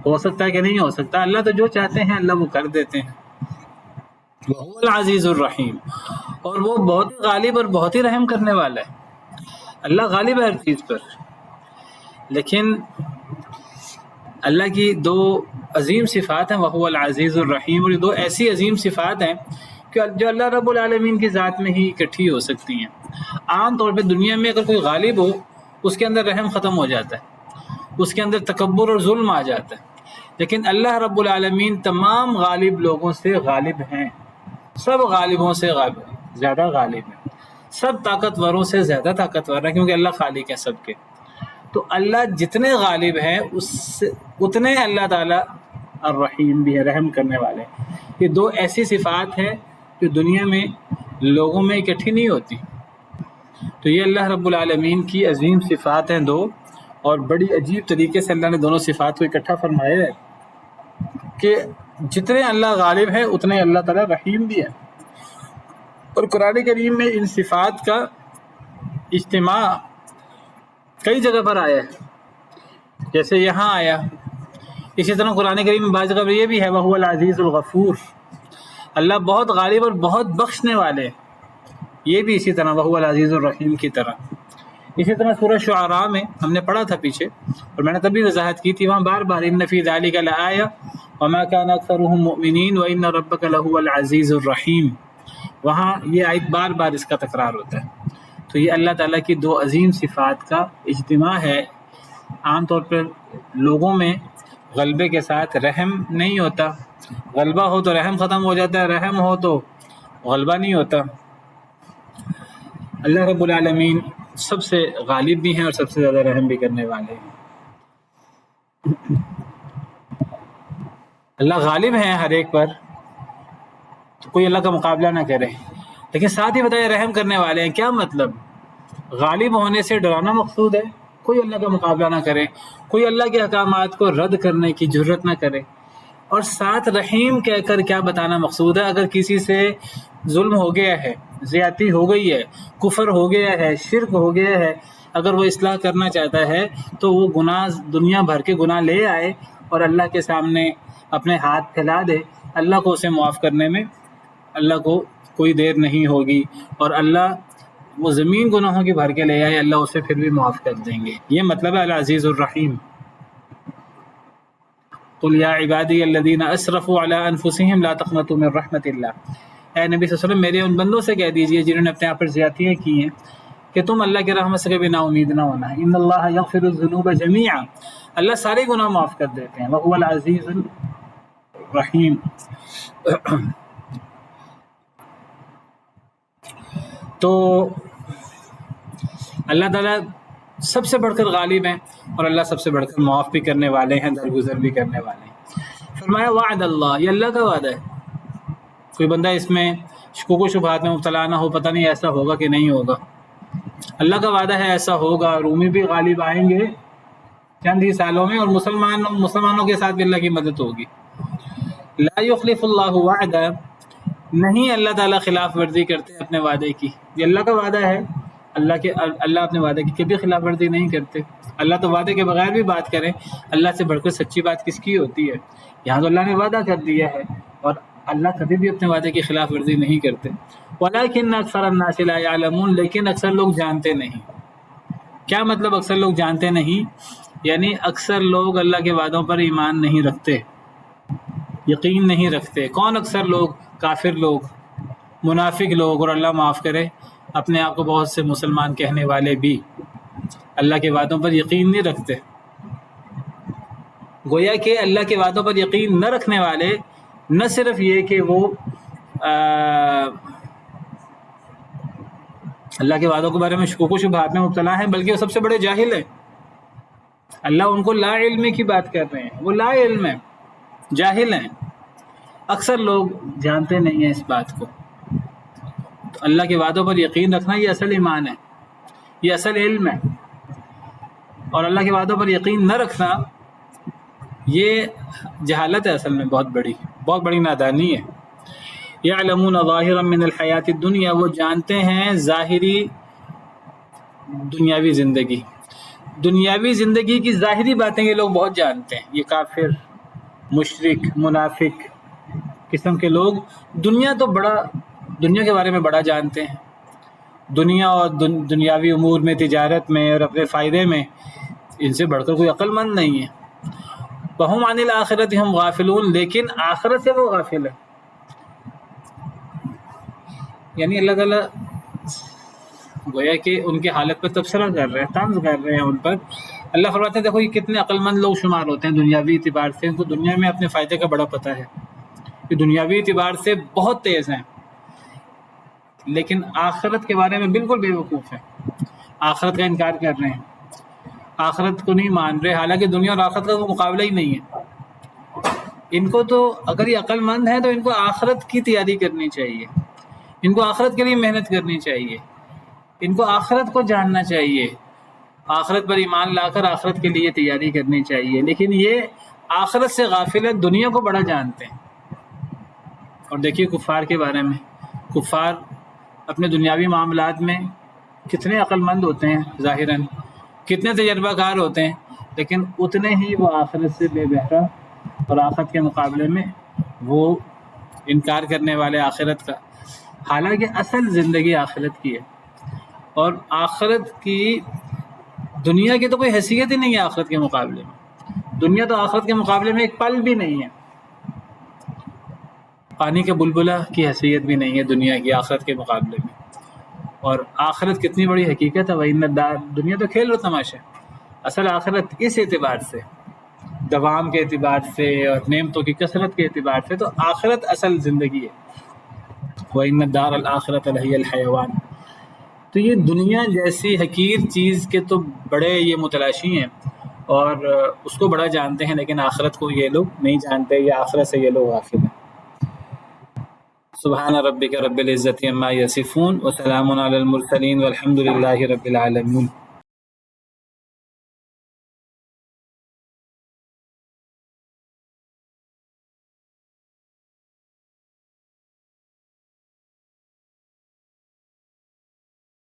ہو سکتا ہے کہ نہیں ہو سکتا، اللہ تو جو چاہتے ہیں اللہ وہ کر دیتے ہیں۔ وَهُوَ الْعَزِيزُ الرَّحِيمُ، اور وہ بہت ہی غالب اور بہت ہی رحم کرنے والا ہے۔ اللہ غالب ہے ہر چیز پر، لیکن اللہ کی دو عظیم صفات ہیں، وَهُوَ الْعَزِيزُ الرَّحِيمُ، اور یہ دو ایسی عظیم صفات ہیں کہ جو اللہ رب العالمین کی ذات میں ہی اکٹھی ہو سکتی ہیں۔ عام طور پہ دنیا میں اگر کوئی غالب ہو اس کے اندر رحم ختم ہو جاتا ہے، اس کے اندر تکبر اور ظلم آ جاتا ہے، لیکن اللہ رب العالمین تمام غالب لوگوں سے غالب ہیں، سب غالبوں سے زیادہ غالب ہیں، سب طاقتوروں سے زیادہ طاقتور ہیں، کیونکہ اللہ خالق ہے سب کے۔ تو اللہ جتنے غالب ہیں اتنے اللہ تعالیٰ الرحیم بھی ہے، رحم کرنے والے۔ یہ دو ایسی صفات ہیں جو دنیا میں لوگوں میں اکٹھی نہیں ہوتی، تو یہ اللہ رب العالمین کی عظیم صفات ہیں دو، اور بڑی عجیب طریقے سے اللہ نے دونوں صفات کو اکٹھا فرمایا ہے کہ جتنے اللہ غالب ہے اتنے اللہ تعالیٰ رحیم بھی ہے۔ اور قرآن کریم میں ان صفات کا اجتماع کئی جگہ پر آیا ہے، جیسے یہاں آیا، اسی طرح قرآن کریم میں بعض جگہ پر یہ بھی ہے وَهُوَ الْعَزِيزُ الْغَفُورُ، اللہ بہت غالب اور بہت بخشنے والے، یہ بھی اسی طرح وَهُوَ الْعَزِيزُ الرَّحِيمُ کی طرح۔ اسی طرح سورہ شعراء میں ہم نے پڑھا تھا پیچھے، اور میں نے تب بھی وضاحت کی تھی، وہاں بار بار ان فی ذلک لآیہ وما کان اکثرهم مؤمنین وان ربک لہو العزیز الرحیم، وہاں یہ آیت بار بار اس کا تکرار ہوتا ہے۔ تو یہ اللہ تعالیٰ کی دو عظیم صفات کا اجتماع ہے۔ عام طور پر لوگوں میں غلبے کے ساتھ رحم نہیں ہوتا، غلبہ ہو تو رحم ختم ہو جاتا ہے، رحم ہو تو غلبہ نہیں ہوتا۔ اللہ رب العالمین سب سے غالب بھی ہیں اور سب سے زیادہ رحم بھی کرنے والے ہیں۔ اللہ غالب ہیں ہر ایک پر، تو کوئی اللہ کا مقابلہ نہ کرے، لیکن ساتھ ہی بتائے رحم کرنے والے ہیں۔ کیا مطلب؟ غالب ہونے سے ڈرانا مقصود ہے، کوئی اللہ کا مقابلہ نہ کرے، کوئی اللہ کے احکامات کو رد کرنے کی جرت نہ کرے، اور ساتھ رحیم کہہ کر کیا بتانا مقصود ہے؟ اگر کسی سے ظلم ہو گیا ہے، زیادتی ہو گئی ہے، کفر ہو گیا ہے، شرک ہو گیا ہے، اگر وہ اصلاح کرنا چاہتا ہے تو وہ گناہ دنیا بھر کے گناہ لے آئے اور اللہ کے سامنے اپنے ہاتھ پھیلا دے، اللہ کو اسے معاف کرنے میں اللہ کو کوئی دیر نہیں ہوگی، اور اللہ وہ زمین گناہوں کی بھر کے لے آئے، اللہ اسے پھر بھی معاف کر دیں گے۔ یہ مطلب ہے العزیز الرحیم۔ قل یا عبادی الذین اسرفوا علی انفسہم لا تقنطوا من رحمت اللہ، اے نبی صلی اللہ علیہ وسلم میرے ان بندوں سے کہہ دیجئے جنہوں نے اپنے آپ پر زیادتیاں کی ہیں کہ تم اللہ کی رحمت سے کبھی نا امید نہ ہونا. ان اللہ یغفر الذنوب جميعا، اللہ سارے گناہ معاف کر دیتے ہیں. وهو العزیز الرحیم. تو اللہ تعالیٰ سب سے بڑھ کر غالب ہیں اور اللہ سب سے بڑھ کر معاف بھی کرنے والے ہیں، درگزر بھی کرنے والے ہیں. فرمایا وعد اللہ، یہ اللہ کا وعدہ ہے. کوئی بندہ اس میں شکوک و شبہات میں مبتلا نہ ہو، پتہ نہیں ایسا ہوگا کہ نہیں ہوگا. اللہ کا وعدہ ہے ایسا ہوگا. رومی بھی غالب آئیں گے چند ہی سالوں میں، اور مسلمانوں کے ساتھ بھی اللہ کی مدد ہوگی. لا یخلف اللہ وعدہ، نہیں اللہ تعالیٰ خلاف ورزی کرتے اپنے وعدے کی. یہ اللہ کا وعدہ ہے. اللہ اپنے وعدے کی کبھی خلاف ورزی نہیں کرتے. اللہ تو وعدے کے بغیر بھی بات کریں، اللہ سے بڑھ کر سچی بات کس کی ہوتی ہے. یہاں تو اللہ نے وعدہ کر دیا ہے اور اللہ کبھی بھی اپنے وعدے کی خلاف ورزی نہیں کرتے. وَلَٰكِنَّ أَكْثَرَ النَّاسِ لَا يَعْلَمُونَ، لیکن اکثر لوگ جانتے نہیں. کیا مطلب اکثر لوگ جانتے نہیں؟ یعنی اکثر لوگ اللہ کے وعدوں پر ایمان نہیں رکھتے، یقین نہیں رکھتے. کون اکثر لوگ؟ کافر لوگ، منافق لوگ، اور اللہ معاف کرے اپنے آپ کو بہت سے مسلمان کہنے والے بھی اللہ کے وعدوں پر یقین نہیں رکھتے. گویا کہ اللہ کے وعدوں پر یقین نہ رکھنے والے نہ صرف یہ کہ وہ اللہ کے وعدوں کے بارے میں شکوک و شبہات میں مبتلا ہیں، بلکہ وہ سب سے بڑے جاہل ہیں. اللہ ان کو لا علمی کی بات کر رہے ہیں، وہ لا علم ہیں، جاہل ہیں. اکثر لوگ جانتے نہیں ہیں اس بات کو. تو اللہ کے وعدوں پر یقین رکھنا یہ اصل ایمان ہے، یہ اصل علم ہے. اور اللہ کے وعدوں پر یقین نہ رکھنا یہ جہالت ہے اصل میں، بہت بڑی نادانی ہے. یعلمون ظاہرا من الحیات الدنیا، وہ جانتے ہیں ظاہری دنیاوی زندگی کی ظاہری باتیں یہ لوگ بہت جانتے ہیں. یہ کافر، مشرک، منافق قسم کے لوگ دنیا کے بارے میں بڑا جانتے ہیں. دنیا اور دنیاوی امور میں، تجارت میں اور اپنے فائدے میں ان سے بڑھ کر کوئی عقل مند نہیں ہے. وَهُمْ عَنِ الْآخِرَةِ هُمْ غَافِلُونَ، لیکن آخرت سے وہ غافل ہے. یعنی اللہ تعالیٰ گویا کہ ان کی حالت پر تبصرہ کر رہے ہیں، طنز کر رہے ہیں ان پر. اللہ فرماتے ہیں دیکھو یہ کتنے عقل مند لوگ شمار ہوتے ہیں دنیاوی اعتبار سے. ان کو دنیا میں اپنے فائدے کا بڑا پتہ ہے، کہ دنیاوی اعتبار سے بہت تیز ہیں، لیکن آخرت کے بارے میں بالکل بے وقوف ہیں. آخرت کا انکار کر رہے ہیں، آخرت کو نہیں مان رہے، حالانکہ دنیا اور آخرت کا کوئی مقابلہ ہی نہیں ہے. ان کو تو اگر یہ عقل مند ہیں تو ان کو آخرت کی تیاری کرنی چاہیے، ان کو آخرت کے لیے محنت کرنی چاہیے، ان کو آخرت کو جاننا چاہیے، آخرت پر ایمان لا کر آخرت کے لیے تیاری کرنی چاہیے. لیکن یہ آخرت سے غافل ہے، دنیا کو بڑا جانتے ہیں. اور دیکھیے کفار کے بارے میں، کفار اپنے دنیاوی معاملات میں کتنے عقل مند ہوتے ہیں، ظاہراً کتنے تجربہ کار ہوتے ہیں، لیکن اتنے ہی وہ آخرت سے بے بہرا اور آخرت کے مقابلے میں وہ انکار کرنے والے آخرت کا. حالانکہ اصل زندگی آخرت کی ہے، اور آخرت کی دنیا کی تو کوئی حیثیت ہی نہیں ہے آخرت کے مقابلے میں. دنیا تو آخرت کے مقابلے میں ایک پل بھی نہیں ہے. پانی کے بلبلہ کی حیثیت بھی نہیں ہے دنیا کی آخرت کے مقابلے میں. اور آخرت کتنی بڑی حقیقت ہے. وَإِنَّ الدَّارَ، دنیا تو کھیل اور تماشا. اصل آخرت اس اعتبار سے، دوام کے اعتبار سے اور نعمتوں کی کثرت کے اعتبار سے، تو آخرت اصل زندگی ہے. وَإِنَّ الدَّارَ الْآخِرَةَ لَهِيَ الْحَيَوَانُ. تو یہ دنیا جیسی حقیر چیز کے تو بڑے یہ متلاشی ہیں اور اس کو بڑا جانتے ہیں، لیکن آخرت کو یہ لوگ نہیں جانتے، یا آخرت سے یہ لوگ غافل ہیں. سبحان ربک رب العزت عما یصفون وسلام علی المرسلین والحمد للہ رب العالمین.